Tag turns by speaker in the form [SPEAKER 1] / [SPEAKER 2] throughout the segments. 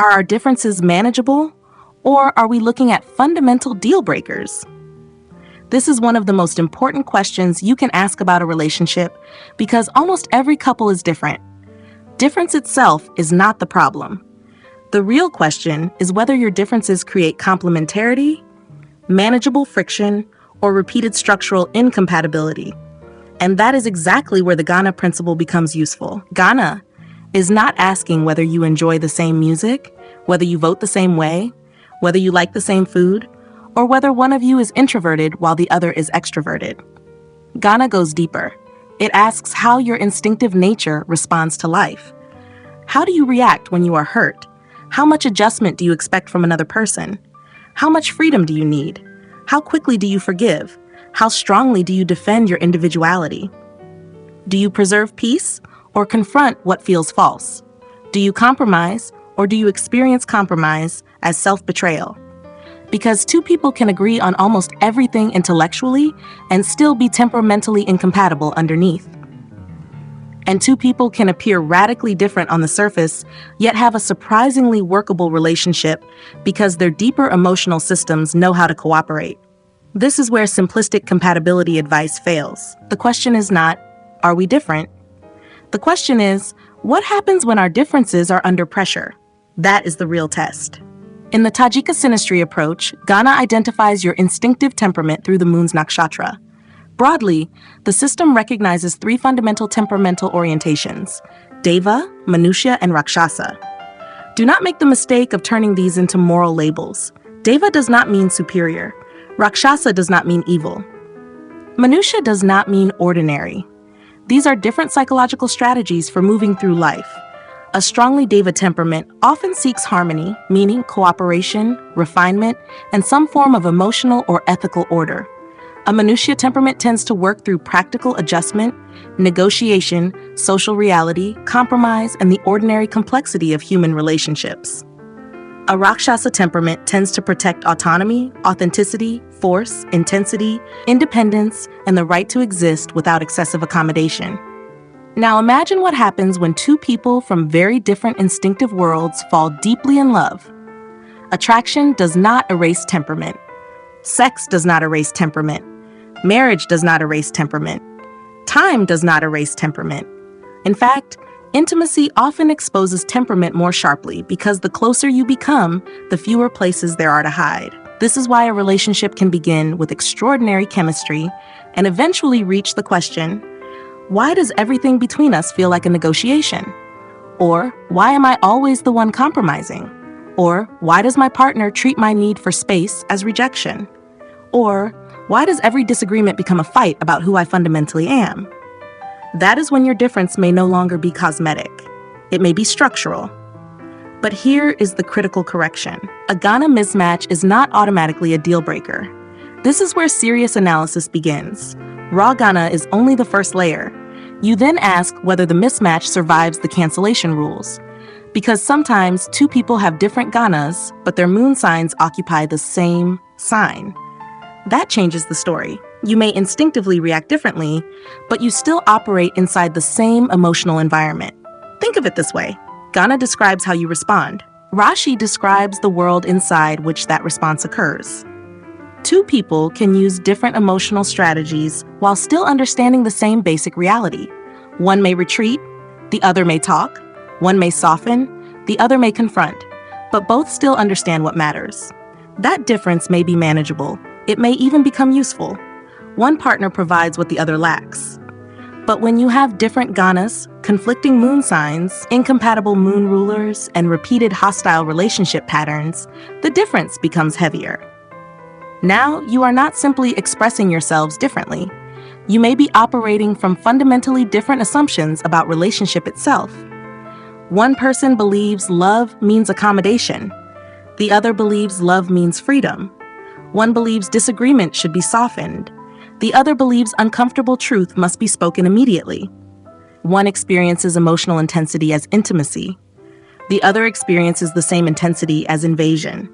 [SPEAKER 1] Are our differences manageable, or are we looking at fundamental deal breakers? This is one of the most important questions you can ask about a relationship because almost every couple is different. Difference itself is not the problem. The real question is whether your differences create complementarity, manageable friction, or repeated structural incompatibility. And that is exactly where the Gana principle becomes useful. Gana is not asking whether you enjoy the same music, whether you vote the same way, whether you like the same food, or whether one of you is introverted while the other is extroverted. Gana goes deeper. It asks how your instinctive nature responds to life. How do you react when you are hurt? How much adjustment do you expect from another person? How much freedom do you need? How quickly do you forgive? How strongly do you defend your individuality? Do you preserve peace or confront what feels false? Do you compromise or do you experience compromise as self-betrayal? Because two people can agree on almost everything intellectually and still be temperamentally incompatible underneath. And two people can appear radically different on the surface, yet have a surprisingly workable relationship because their deeper emotional systems know how to cooperate. This is where simplistic compatibility advice fails. The question is not, are we different? The question is, what happens when our differences are under pressure? That is the real test. In the Tajika Synastry approach, Gana identifies your instinctive temperament through the moon's nakshatra. Broadly, the system recognizes three fundamental temperamental orientations: Deva, Manusya, and Rakshasa. Do not make the mistake of turning these into moral labels. Deva does not mean superior. Rakshasa does not mean evil. Manusya does not mean ordinary. These are different psychological strategies for moving through life. A strongly Deva temperament often seeks harmony, meaning cooperation, refinement, and some form of emotional or ethical order. A Manusya temperament tends to work through practical adjustment, negotiation, social reality, compromise, and the ordinary complexity of human relationships. A Rakshasa temperament tends to protect autonomy, authenticity, force, intensity, independence, and the right to exist without excessive accommodation. Now imagine what happens when two people from very different instinctive worlds fall deeply in love. Attraction does not erase temperament. Sex does not erase temperament. Marriage does not erase temperament. Time does not erase temperament. In fact, intimacy often exposes temperament more sharply because the closer you become, the fewer places there are to hide. This is why a relationship can begin with extraordinary chemistry and eventually reach the question, why does everything between us feel like a negotiation? Or, why am I always the one compromising? Or, why does my partner treat my need for space as rejection? Or, why does every disagreement become a fight about who I fundamentally am? That is when your difference may no longer be cosmetic. It may be structural. But here is the critical correction. A Gana mismatch is not automatically a deal breaker. This is where serious analysis begins. Raw Gana is only the first layer. You then ask whether the mismatch survives the cancellation rules. Because sometimes two people have different Ganas, but their moon signs occupy the same sign. That changes the story. You may instinctively react differently, but you still operate inside the same emotional environment. Think of it this way. Gana describes how you respond. Rashi describes the world inside which that response occurs. Two people can use different emotional strategies while still understanding the same basic reality. One may retreat, the other may talk. One may soften, the other may confront, but both still understand what matters. That difference may be manageable. It may even become useful. One partner provides what the other lacks. But when you have different Ganas, conflicting moon signs, incompatible moon rulers, and repeated hostile relationship patterns, the difference becomes heavier. Now, you are not simply expressing yourselves differently. You may be operating from fundamentally different assumptions about relationship itself. One person believes love means accommodation. The other believes love means freedom. One believes disagreement should be softened. The other believes uncomfortable truth must be spoken immediately. One experiences emotional intensity as intimacy. The other experiences the same intensity as invasion.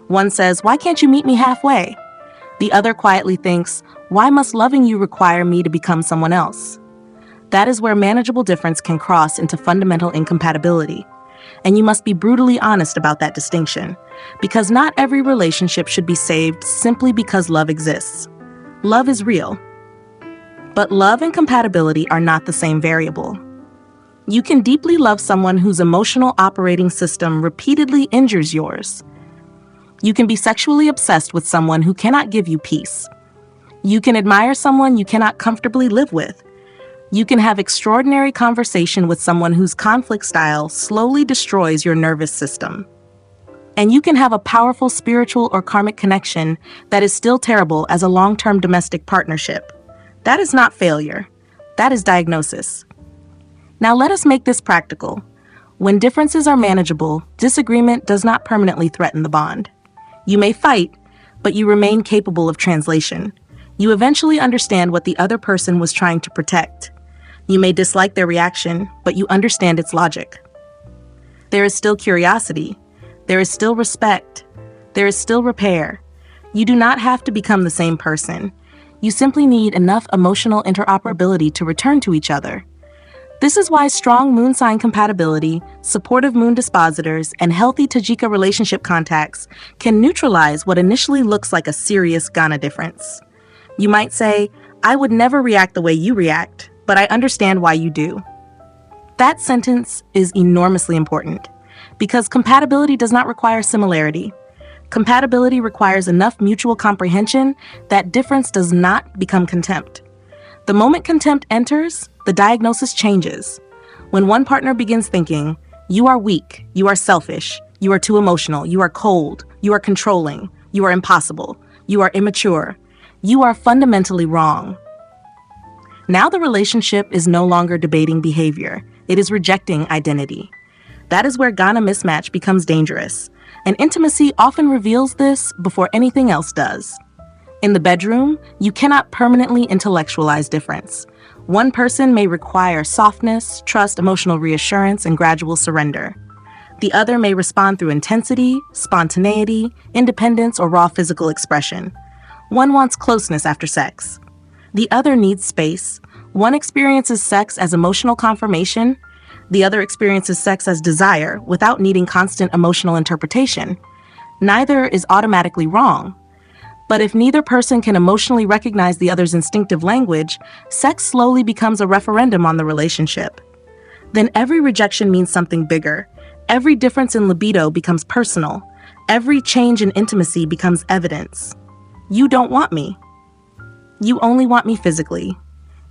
[SPEAKER 1] One says, "Why can't you meet me halfway?" The other quietly thinks, "Why must loving you require me to become someone else?" That is where manageable difference can cross into fundamental incompatibility. and you must be brutally honest about that distinction, because not every relationship should be saved simply because love exists. Love is real. But love and compatibility are not the same variable. You can deeply love someone whose emotional operating system repeatedly injures yours. You can be sexually obsessed with someone who cannot give you peace. You can admire someone you cannot comfortably live with. You can have extraordinary conversation with someone whose conflict style slowly destroys your nervous system. And you can have a powerful spiritual or karmic connection that is still terrible as a long-term domestic partnership. That is not failure. That is diagnosis. Now let us make this practical. When differences are manageable, disagreement does not permanently threaten the bond. You may fight, but you remain capable of translation. You eventually understand what the other person was trying to protect. You may dislike their reaction, but you understand its logic. There is still curiosity. There is still respect. There is still repair. You do not have to become the same person. You simply need enough emotional interoperability to return to each other. This is why strong moon sign compatibility, supportive moon dispositors, and healthy Tajika relationship contacts can neutralize what initially looks like a serious Gana difference. You might say, "I would never react the way you react, but I understand why you do." That sentence is enormously important because compatibility does not require similarity. Compatibility requires enough mutual comprehension that difference does not become contempt. The moment contempt enters, the diagnosis changes. When one partner begins thinking, "You are weak, you are selfish, you are too emotional, you are cold, you are controlling, you are impossible, you are immature, you are fundamentally wrong." Now the relationship is no longer debating behavior, it is rejecting identity. That is where Gana mismatch becomes dangerous, and intimacy often reveals this before anything else does. In the bedroom, you cannot permanently intellectualize difference. One person may require softness, trust, emotional reassurance, and gradual surrender. The other may respond through intensity, spontaneity, independence, or raw physical expression. One wants closeness after sex. The other needs space. One experiences sex as emotional confirmation. The other experiences sex as desire without needing constant emotional interpretation. Neither is automatically wrong. But if neither person can emotionally recognize the other's instinctive language, sex slowly becomes a referendum on the relationship. Then every rejection means something bigger. Every difference in libido becomes personal. Every change in intimacy becomes evidence. You don't want me. You only want me physically.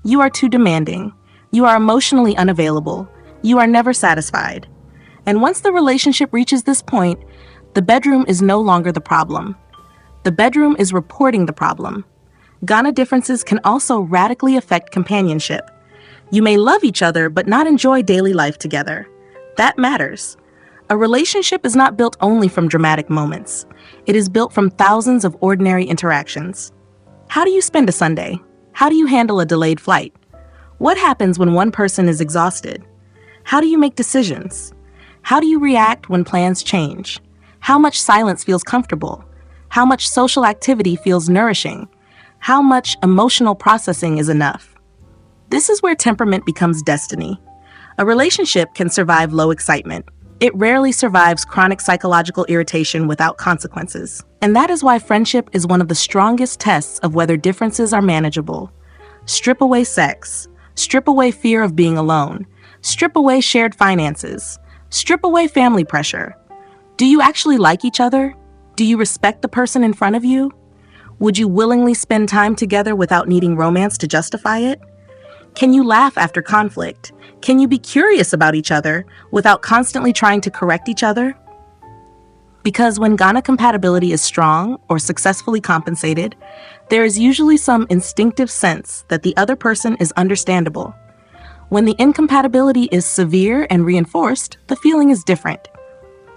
[SPEAKER 1] You are too demanding. You are emotionally unavailable. You are never satisfied. And once the relationship reaches this point, the bedroom is no longer the problem. The bedroom is reporting the problem. Gana differences can also radically affect companionship. You may love each other but not enjoy daily life together. That matters. A relationship is not built only from dramatic moments. It is built from thousands of ordinary interactions. How do you spend a Sunday? How do you handle a delayed flight? What happens when one person is exhausted? How do you make decisions? How do you react when plans change? How much silence feels comfortable? How much social activity feels nourishing? How much emotional processing is enough? This is where temperament becomes destiny. A relationship can survive low excitement. It rarely survives chronic psychological irritation without consequences. And that is why friendship is one of the strongest tests of whether differences are manageable. Strip away sex. Strip away fear of being alone. Strip away shared finances. Strip away family pressure. Do you actually like each other? Do you respect the person in front of you? Would you willingly spend time together without needing romance to justify it? Can you laugh after conflict? Can you be curious about each other without constantly trying to correct each other? Because when Gana compatibility is strong or successfully compensated, there is usually some instinctive sense that the other person is understandable. When the incompatibility is severe and reinforced, the feeling is different.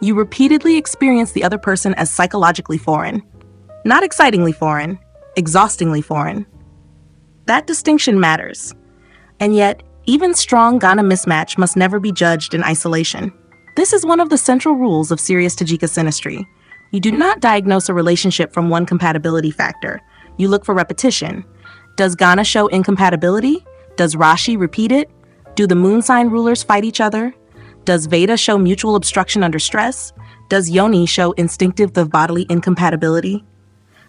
[SPEAKER 1] You repeatedly experience the other person as psychologically foreign. Not excitingly foreign, exhaustingly foreign. That distinction matters. And yet, even strong Gana mismatch must never be judged in isolation. This is one of the central rules of serious Tajika Synastry. You do not diagnose a relationship from one compatibility factor. You look for repetition. Does Gana show incompatibility? Does Rashi repeat it? Do the moon sign rulers fight each other? Does Veda show mutual obstruction under stress? Does Yoni show instinctive the bodily incompatibility?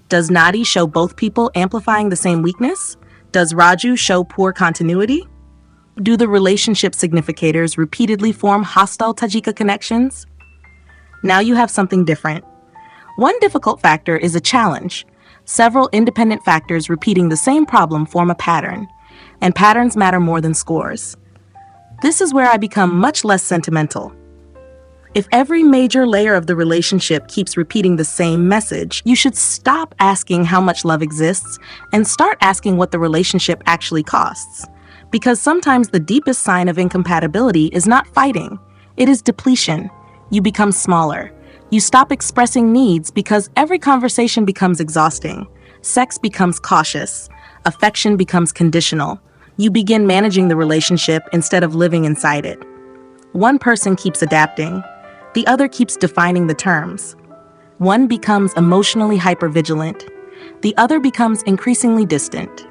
[SPEAKER 1] Does Nadi show both people amplifying the same weakness? Does Raju show poor continuity? Do the relationship significators repeatedly form hostile Tajika connections? Now you have something different. One difficult factor is a challenge. Several independent factors repeating the same problem form a pattern, and patterns matter more than scores. This is where I become much less sentimental. If every major layer of the relationship keeps repeating the same message, you should stop asking how much love exists and start asking what the relationship actually costs. Because sometimes the deepest sign of incompatibility is not fighting, it is depletion. You become smaller. You stop expressing needs because every conversation becomes exhausting. Sex becomes cautious. Affection becomes conditional. You begin managing the relationship instead of living inside it. One person keeps adapting. The other keeps defining the terms. One becomes emotionally hypervigilant. The other becomes increasingly distant.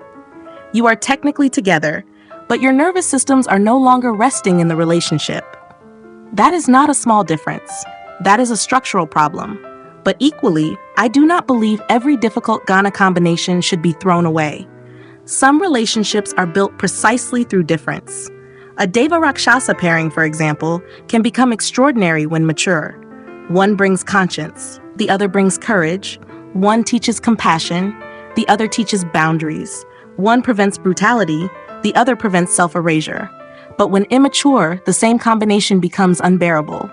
[SPEAKER 1] You are technically together, but your nervous systems are no longer resting in the relationship. That is not a small difference. That is a structural problem. But equally, I do not believe every difficult Gana combination should be thrown away. Some relationships are built precisely through difference. A Deva-Rakshasa pairing, for example, can become extraordinary when mature. One brings conscience, the other brings courage. One teaches compassion, the other teaches boundaries. One prevents brutality, the other prevents self-erasure. But when immature, the same combination becomes unbearable.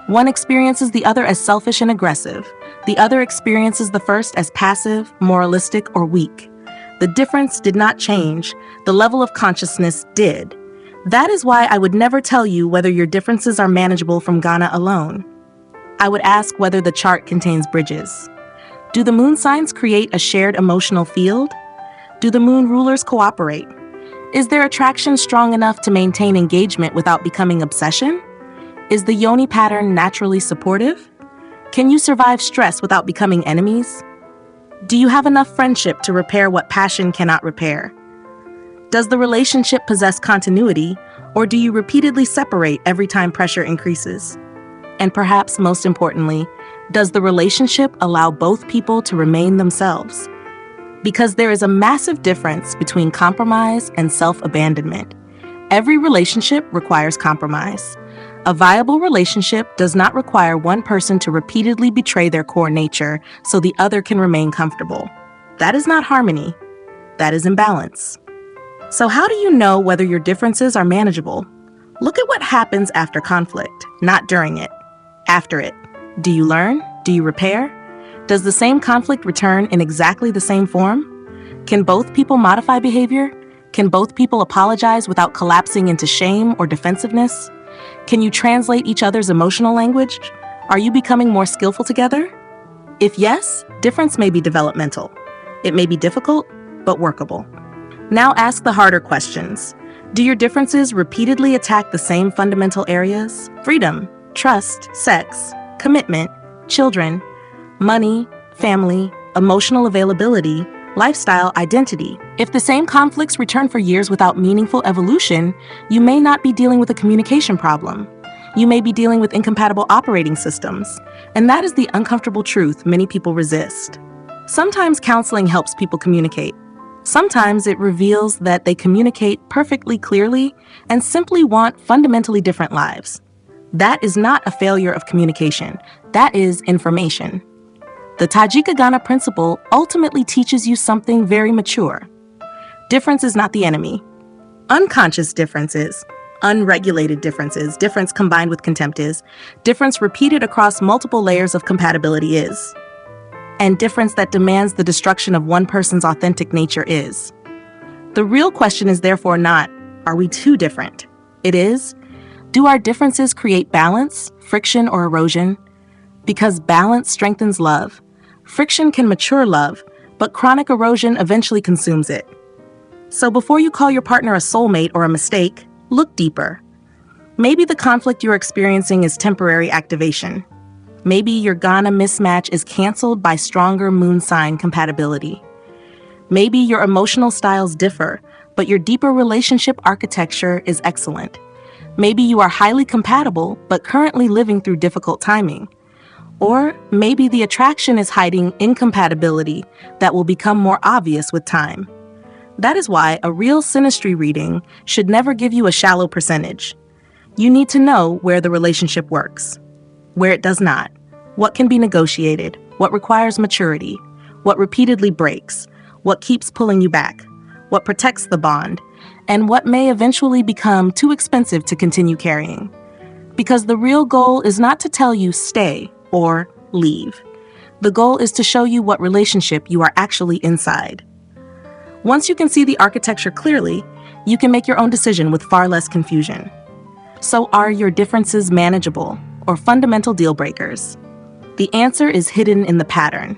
[SPEAKER 1] One experiences the other as selfish and aggressive. The other experiences the first as passive, moralistic, or weak. The difference did not change, the level of consciousness did. That is why I would never tell you whether your differences are manageable from Gana alone. I would ask whether the chart contains bridges. Do the moon signs create a shared emotional field? Do the moon rulers cooperate? Is their attraction strong enough to maintain engagement without becoming obsession? Is the Yoni pattern naturally supportive? Can you survive stress without becoming enemies? Do you have enough friendship to repair what passion cannot repair? Does the relationship possess continuity, or do you repeatedly separate every time pressure increases? And perhaps most importantly, does the relationship allow both people to remain themselves? Because there is a massive difference between compromise and self-abandonment. Every relationship requires compromise. A viable relationship does not require one person to repeatedly betray their core nature so the other can remain comfortable. That is not harmony. That is imbalance. So how do you know whether your differences are manageable? Look at what happens after conflict, not during it. After it. Do you learn? Do you repair? Does the same conflict return in exactly the same form? Can both people modify behavior? Can both people apologize without collapsing into shame or defensiveness? Can you translate each other's emotional language? Are you becoming more skillful together? If yes, difference may be developmental. It may be difficult, but workable. Now ask the harder questions. Do your differences repeatedly attack the same fundamental areas? Freedom, trust, sex, commitment, children, money, family, emotional availability, lifestyle, identity. If the same conflicts return for years without meaningful evolution, you may not be dealing with a communication problem. You may be dealing with incompatible operating systems. And that is the uncomfortable truth many people resist. Sometimes counseling helps people communicate. Sometimes it reveals that they communicate perfectly clearly and simply want fundamentally different lives. That is not a failure of communication. That is information. The Tajika Gana principle ultimately teaches you something very mature. Difference is not the enemy. Unconscious differences, unregulated differences, difference combined with contempt is, difference repeated across multiple layers of compatibility is, and difference that demands the destruction of one person's authentic nature is. The real question is therefore not, are we too different? It is, do our differences create balance, friction, or erosion? Because balance strengthens love. Friction can mature love, but chronic erosion eventually consumes it. So before you call your partner a soulmate or a mistake, look deeper. Maybe the conflict you're experiencing is temporary activation. Maybe your Gana mismatch is canceled by stronger moon sign compatibility. Maybe your emotional styles differ, but your deeper relationship architecture is excellent. Maybe you are highly compatible, but currently living through difficult timing. Or maybe the attraction is hiding incompatibility that will become more obvious with time. That is why a real synastry reading should never give you a shallow percentage. You need to know where the relationship works, where it does not, what can be negotiated, what requires maturity, what repeatedly breaks, what keeps pulling you back, what protects the bond, and what may eventually become too expensive to continue carrying. Because the real goal is not to tell you stay or leave. The goal is to show you what relationship you are actually inside. Once you can see the architecture clearly, you can make your own decision with far less confusion. So are your differences manageable or fundamental deal breakers? The answer is hidden in the pattern.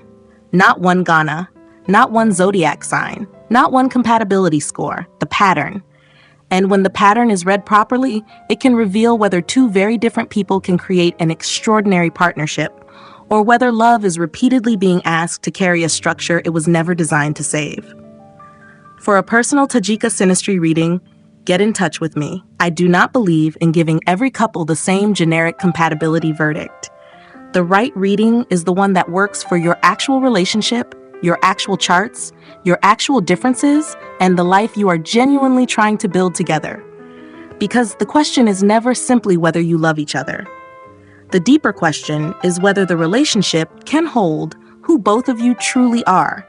[SPEAKER 1] Not one Gana, not one zodiac sign, not one compatibility score, the pattern. And when the pattern is read properly, it can reveal whether two very different people can create an extraordinary partnership, or whether love is repeatedly being asked to carry a structure it was never designed to save. For a personal Tajika Synastry reading, get in touch with me. I do not believe in giving every couple the same generic compatibility verdict. The right reading is the one that works for your actual relationship, your actual charts, your actual differences, and the life you are genuinely trying to build together. Because the question is never simply whether you love each other. The deeper question is whether the relationship can hold who both of you truly are.